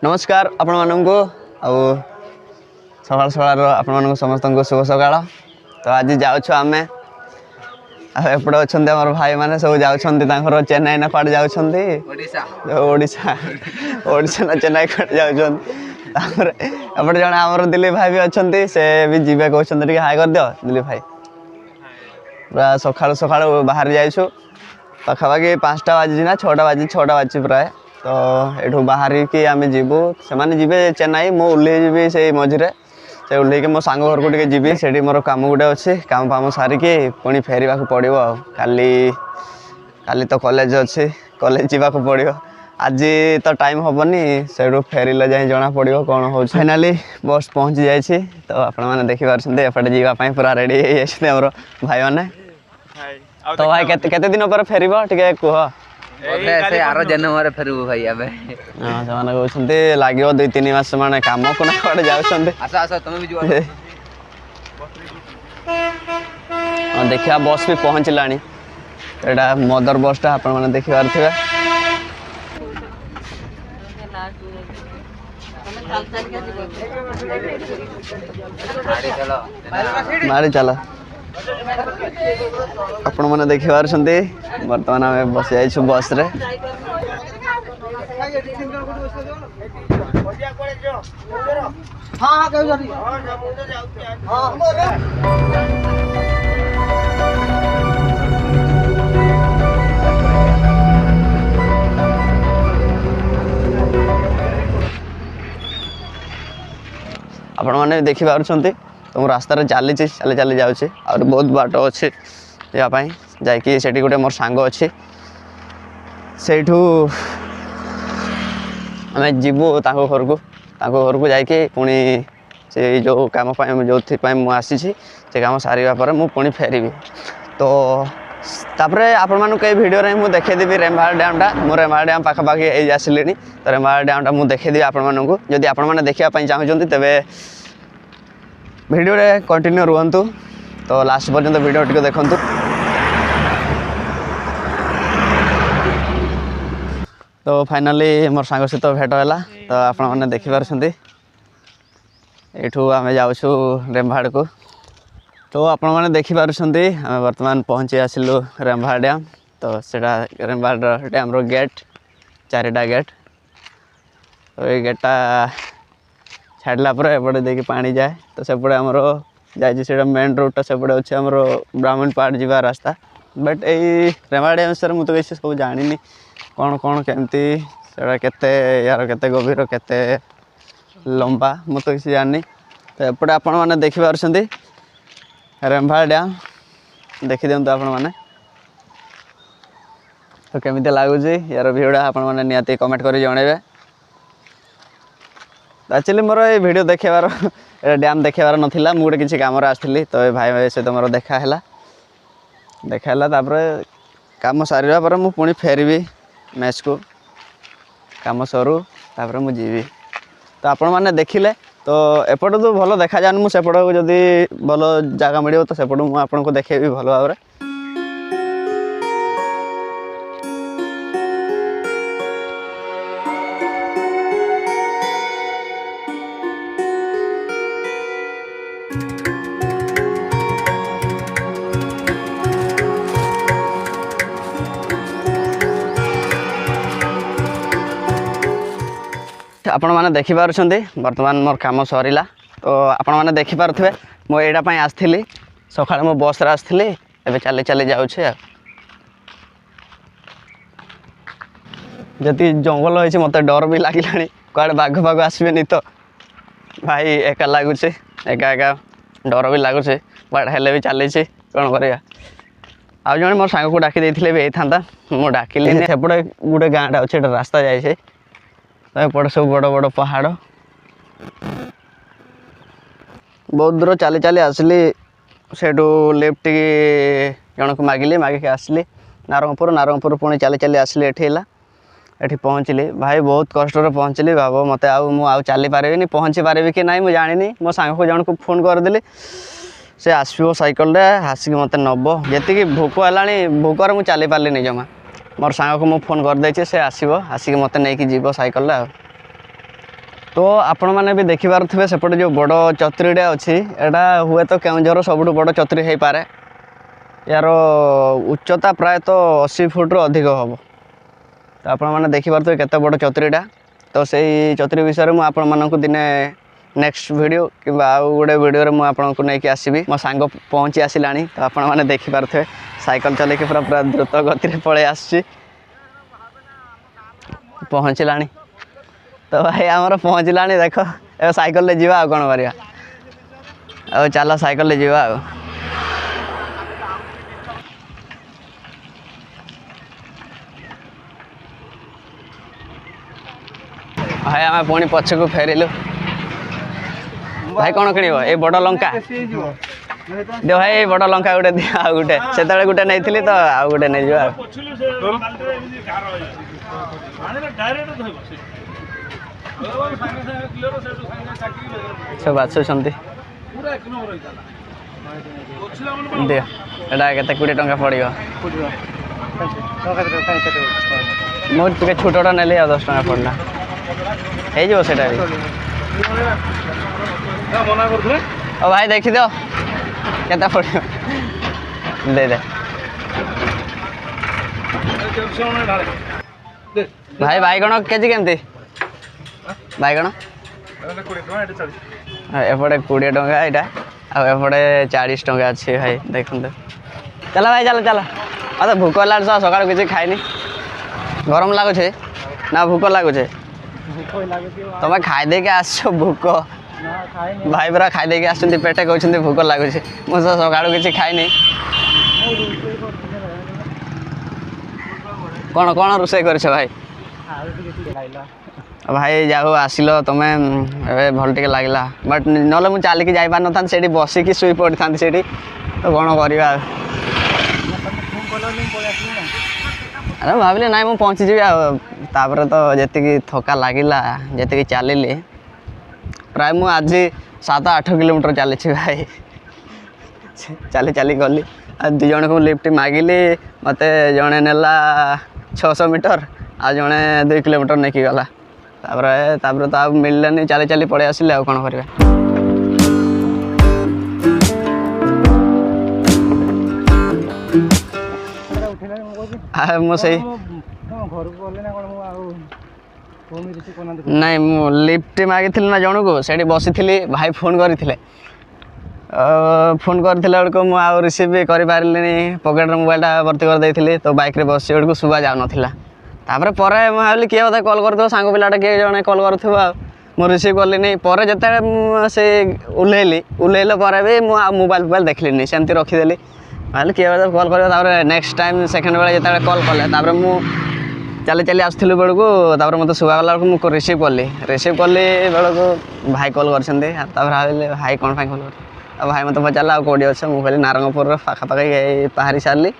नमस्कार आपण मानक सकाल सकाल आपण समस्त शुभ सकाल। तो आज जाऊँ आम एपटे अच्छा आम भाई मैंने सब जाऊँ चेन्नई ना कड़े जाऊँसा ना चेन्नई कड़े जाऊँपटे जन आमर दिलीप भाई भी अच्छा से भी जीवे कहते हाई कर दियो दिलीप भाई पूरा सकाल सकाल बाहर जाइछु पाखापाखि 5टा बाजी ना 6टा बाजी प्राय तो ये बाहर की आम जीवु से जीवे चेन्नई मु ओह्लैबी से मझे से ओह्लैके मो सांग घर को टे जी से मोर कम गोटे अच्छे काम फाम सारिकी पुणी फेरवा पड़ो काली तो कॉलेज अच्छे कॉलेज जावाक पड़ो आज तो टाइम हेनी से फेरिले जाए जना पड़ो कौन हो फाइनाली बस पहुँची जाइए। तो आपने देखिए एपटे जावाई पूरा रेडी होमर भाई मैंने तो भाई केते दिन पर फेर टे कह से आरो जन्म फेरबू भाई आबे हां से कहते लगे 2-3 मास माने काम को ना कड़े जाउछंदे आसा आसा तुम भी जो देखिया बस भी पहुँचलानी तो एटा मदर बसटा आपण माने देखि पारथिबे मारी चलो आपण मैंने देखि पारछंती वर्तमान आम बस जाइछु बस रे आपण मैंने देखि पारछंती तो रास्ता चली चली जाऊँगी और बहुत बाट अच्छे जावाई जाकि से गोटे मोर सांग अच्छे से आम जीवु घर को जाकि पुणी से जो कम जो मुझे से कम सारे पुणी फेरबी तो तापरे आपण मानक भिडियो मुझे देखीदेवी रेम्भाल डैमटा मो रेम्भाल डैम पाखापाखि आसिली तो रेम्भाल डैमटा मुझे देखीदेवी आपको जदि आपण देखापी चाहूँगी तेरे भिडियो रे कंटिन्यू रुहतु तो लास्ट पर्यंत भिडियो टी देखु। तो फाइनाली मोर सांग सहित भेट है तो आपण मैंने देखिपारे आम जाऊँ रेम्भाड़ को तो आपण मैंने देखिपारे आम बर्तमान पहुँची आसिलु रेम्भाड़ डैम तो सेटा रेम्भाड़ डैम रो गेट 4टा गेट तो ये गेटा छाड़ला एपटे देखिए पानी जाए तो सेपटे आमर जाए मेन रोड सेपटे अच्छे आमर ब्राह्मण पार्ट जा रास्ता बट यही रेम्भाड़ डैम सर मुझे किसी सब जानी कौन कौन केमती से यार केते गभीर केते लंबा मुझे तो किसी जानी तो एपटे आपण मैंने देखिपारे रेम्भाड़ डैम देखी दिंतु आपण मैंने तो केमिति लगुच यार भिडियो आपण मैंने निहाती कमेंट कर जनइबे। एक्चुअली मोर ये वीडियो देखेबार डैम देखेबार नथिला मु गोटे किसी काम आसती तो ये भाई सहित मोर देखाला काम सारा पर मु पुणी फेरबी मैच को काम सरू तापर मु जीवी तो आपण मैंने देखिले तो एपट तो भल देखा जानी मुझे सेपट को जदि भल जगह मिले तो सेपट मुझे आपको देखेबी भल भाव में। आपण मैंने देखिपारे बर्तमान मोर काम सरला तो आपण मैंने देखिपारे मो एटापी आसती सका मो बस रे आसती एवं चली चली जाऊे जदि जंगल हो मत डर भी लगे कड़े बाघ फाघ आसबे तो भाई एका लगुच एका एका डर भी लगुच बट हेले भी चली कौन कर आज जन मोर सांग को डाकी देते भी था मुझे डाकिली सेपटे गोटे गाँटा अच्छे रास्ता जाए एपटे सब बड़ बड़ पहाड़ बहुत दूर चली चली आसली से लेफ्ट जन को मागिली मागिक आसली नारंगपुर पुणी चली चली आसली एठी पहुँचली भाई बहुत कष्ट पहुँचली भाव मत आउ चली पारे पहुँची पारे कि ना मुझे जानी मो सांग को जन को फोन करदेली से आसो सैकल आसिक मत नब जी भोक है भोकर मुझे चली पार्ली जमा मोर सांग को मुझे फोन करदे से आसिक मत नहीं जीव सैकल तो आपण मैंने भी देखिपे सेपटे जो बड़ चतुरीटा अच्छी एटा हुए तो केउझर सबुठ बड़ चतुरी हो पारे यार उच्चता प्रायतः 80 फुट अधिक हम तो आपण मैंने देखिपे केते बड़ चतुरीटा तो सही चतुरी विषय में आपण मानक दिने नेक्स्ट वीडियो कि गोटे वीडियो मुझे आपको नहीं आसबि मो सांग पहुँची आसला तो आपण मैंने देखिपे साइकिल चलैक पूरा पूरा द्रुत गति पलि आसी पहुँचला तो भाई आमर पहुँचला देख ए साइकिल जीवा कौन करवा आ चल साइकिल जीवा भाई आम पुणी पछक फेरिलु भाई कौन किण ये बड़ लंका दे भाई बड़ लंका गोटे दि आ गोटे से गोटे नहीं तो आउ गोटे नहीं जा सब बाछुंट दियो एटा केते 20 टंका पड़ो मोटे छोटा नेली 10 टंका पड़ला हो सेटा ओ भाई देखी दो केता पड़ो दे दे भाई बैगण केजी केमती बैगण एपटे 20 टंका यहाँ आएपटे 40 टंका अच्छी भाई देखते चल भाई चल चल तो भूक है सका किसी खाइनी गरम लगुच ना भूक लगुच तुम खाईदे आस भूक भाई पूरा खाईदे आस पेटे कहते भूक लगुच मुझे सका किसी खाइनी कौन कौन रोषे कर भाई भाई जाओ आसिल तुमे भल टे लगला बट ना मुझे चलिकी जापार न था से बसिकी शुई पड़ी था से तो कौन करवा अरे भाविली ना मुझे पहुँची जी आपर तो जी थका लगिला जी चलिली प्राय मुझे आज 7-8 किलोमीटर चली भाई चली चली गली दु जन को लिफ्ट मागिली मत जड़े नेला 600 मीटर आ जड़े 2 किलोमीटर नहीं गला तापर तो मिललानी चली चली पड़े आसिले आ कौन करवा मुझे नहीं मु लिफ्ट मागी ना जन को से बसी भाई फोन करते फोन करथिले बेलको मु आ रिसीव भी करि पारलिनी पॉकेट मोबाइलटा भर्ती कर देइथिली तो बाइक रे बसी बेलको सुबा जाउ नथिला तापर परे मु भाबली किए बोधे कॉल करथो सांग पिलाटा किए जणे कॉल करथो मु रिसीव करलिनी परे जते से उलेले परे भी मु मोबाइल देखलिनी सेमती रखिदेली भाबली किए बोधे कॉल करबो तापर नेक्स्ट टाइम सेकंड बेले जते कॉल कले तापर मु चली चली आसथिलु बेलको तापर मते सुबा गला मु रिसीव करली बेलको भाई कॉल करछन्ते तापर भाबली भाई कोन फाइ कॉल कर भाई मत पचारा कौटी अच्छे मुझे कहली नारंगपुर पाखापाखि पहाड़ी सारी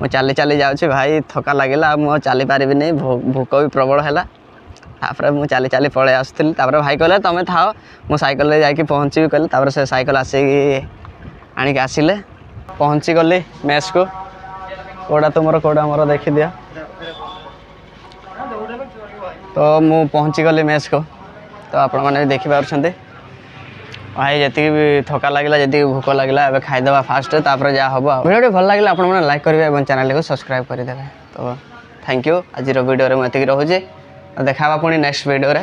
मुझे चली चली जाऊँ भाई थका लगे मुझे चली पारि नहीं भूक भी प्रबल है तापर मुझे चली चली पलि आसुली भाई कहले तुम थाओ मु साइकिल जाकि पहुँची कहले से साइकिल आसिक आणिक आसिले पहुँची गली मेस को कौटा तुम कौटा मोर देखी दिया तो मु पहुँची गली मेस को तो आपण मैंने देखिपे भाई जी भी थका लगे जी भूक लगे ए खाईदे फास्ट तापर जहाँ हम वीडियो भल लगे आप लाइक करेंगे और चैनल को सब्सक्राइब करदे तो थैंक यू आज वीडियो मुझे रोचे देखा पुणी नेक्स्ट वीडियो रे।